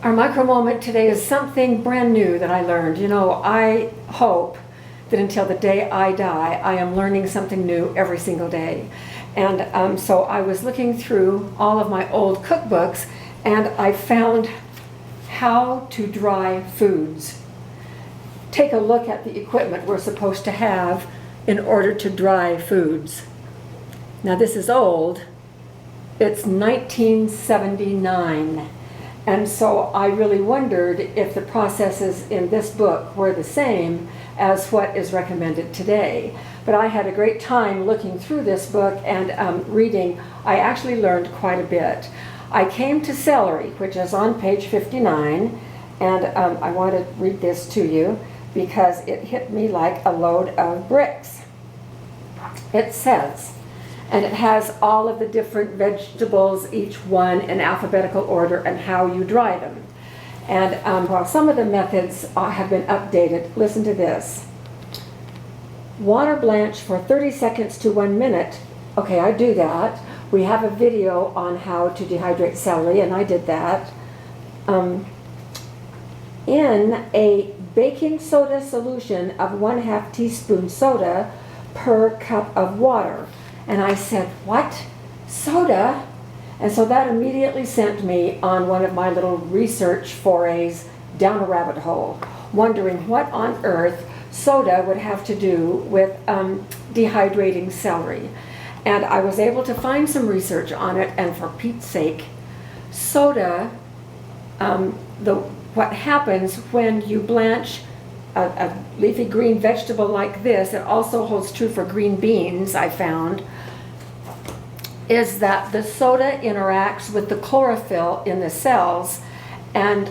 Our micro moment today is something brand new that I learned. You know, I hope that until the day I die, I am learning something new every single day. And so I was looking through all of my old cookbooks and I found how to dry foods. Take a look at the equipment we're supposed to have in order to dry foods. Now this is old. It's 1979. And so I really wondered if the processes in this book were the same as what is recommended today. But I had a great time looking through this book and reading. I actually learned quite a bit. I came to celery, which is on page 59, and I want to read this to you because it hit me like a load of bricks. It says, and it has all of the different vegetables, each one in alphabetical order, and how you dry them. And while some of the methods have been updated, listen to this. Water blanch for 30 seconds to 1 minute. Okay, I do that. We have a video on how to dehydrate celery, and I did that. In a baking soda solution of 1/2 teaspoon soda per cup of water. And I said, what? Soda? And so that immediately sent me on one of my little research forays down a rabbit hole, wondering what on earth soda would have to do with dehydrating celery. And I was able to find some research on it, and for Pete's sake, soda, what happens when you blanch a leafy green vegetable like this, it also holds true for green beans, I found, is that the soda interacts with the chlorophyll in the cells and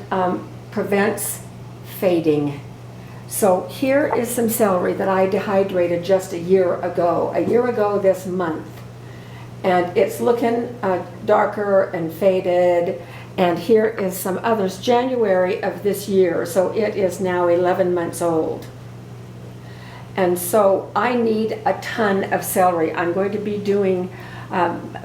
prevents fading. So here is some celery that I dehydrated just a year ago this month. And it's looking darker and faded. And here is some others, January of this year. So it is now 11 months old. And so I need a ton of celery. I'm going to be doing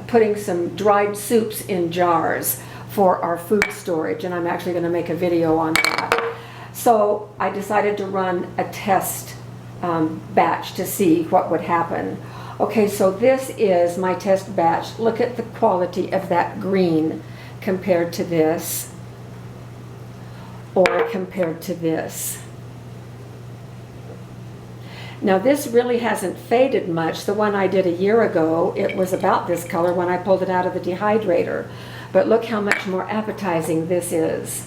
putting some dried soups in jars for our food storage, and I'm actually going to make a video on that. So I decided to run a test batch to see what would happen. Okay, so this is my test batch. Look at the quality of that green compared to this, or compared to this. Now this really hasn't faded much. The one I did a year ago, it was about this color when I pulled it out of the dehydrator. But look how much more appetizing this is.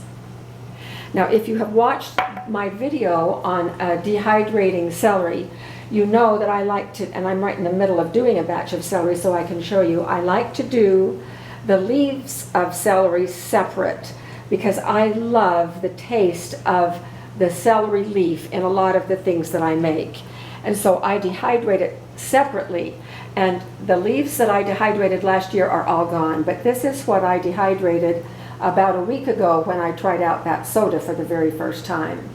Now if you have watched my video on dehydrating celery, you know that I like to, and I'm right in the middle of doing a batch of celery so I can show you, I like to do the leaves of celery separate because I love the taste of the celery leaf in a lot of the things that I make. And so I dehydrate it separately, and the leaves that I dehydrated last year are all gone, but this is what I dehydrated about a week ago when I tried out that soda for the very first time.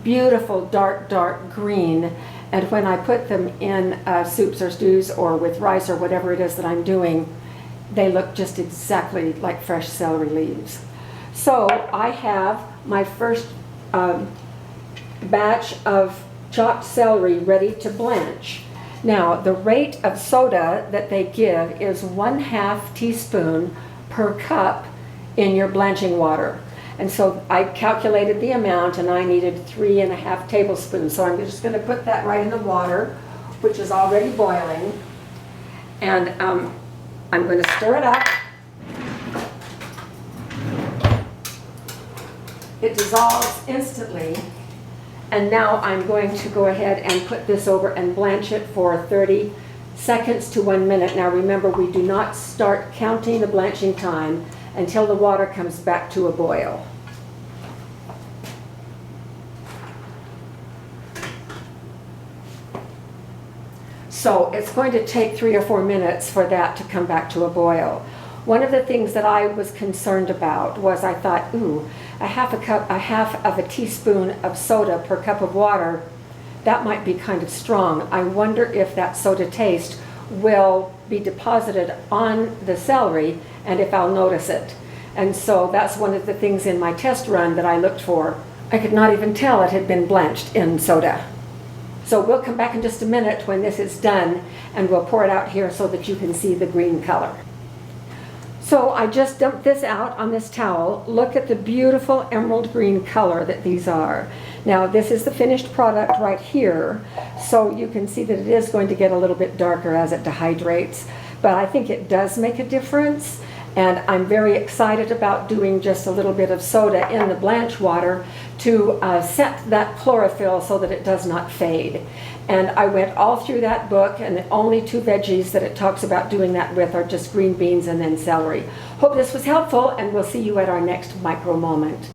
Beautiful dark green, and when I put them in soups or stews or with rice or whatever it is that I'm doing, they look just exactly like fresh celery leaves. So I have my first batch of chopped celery ready to blanch. Now the rate of soda that they give is 1/2 teaspoon per cup in your blanching water. And so I calculated the amount and I needed 3.5 tablespoons. So I'm just going to put that right in the water, which is already boiling. And I'm going to stir it up. It dissolves instantly. And now I'm going to go ahead and put this over and blanch it for 30 seconds to 1 minute. Now remember, we do not start counting the blanching time until the water comes back to a boil. So it's going to take 3 or 4 minutes for that to come back to a boil. One of the things that I was concerned about was I thought, ooh, a half of a teaspoon of soda per cup of water, that might be kind of strong. I wonder if that soda taste will be deposited on the celery and if I'll notice it. And so that's one of the things in my test run that I looked for. I could not even tell it had been blanched in soda. So we'll come back in just a minute when this is done, and we'll pour it out here so that you can see the green color. So I just dumped this out on this towel. Look at the beautiful emerald green color that these are. Now this is the finished product right here, so you can see that it is going to get a little bit darker as it dehydrates, but I think it does make a difference. And I'm very excited about doing just a little bit of soda in the Blanch water to set that chlorophyll so that it does not fade. And I went all through that book, and the only two veggies that it talks about doing that with are just green beans and then celery. Hope this was helpful, and we'll see you at our next micro moment.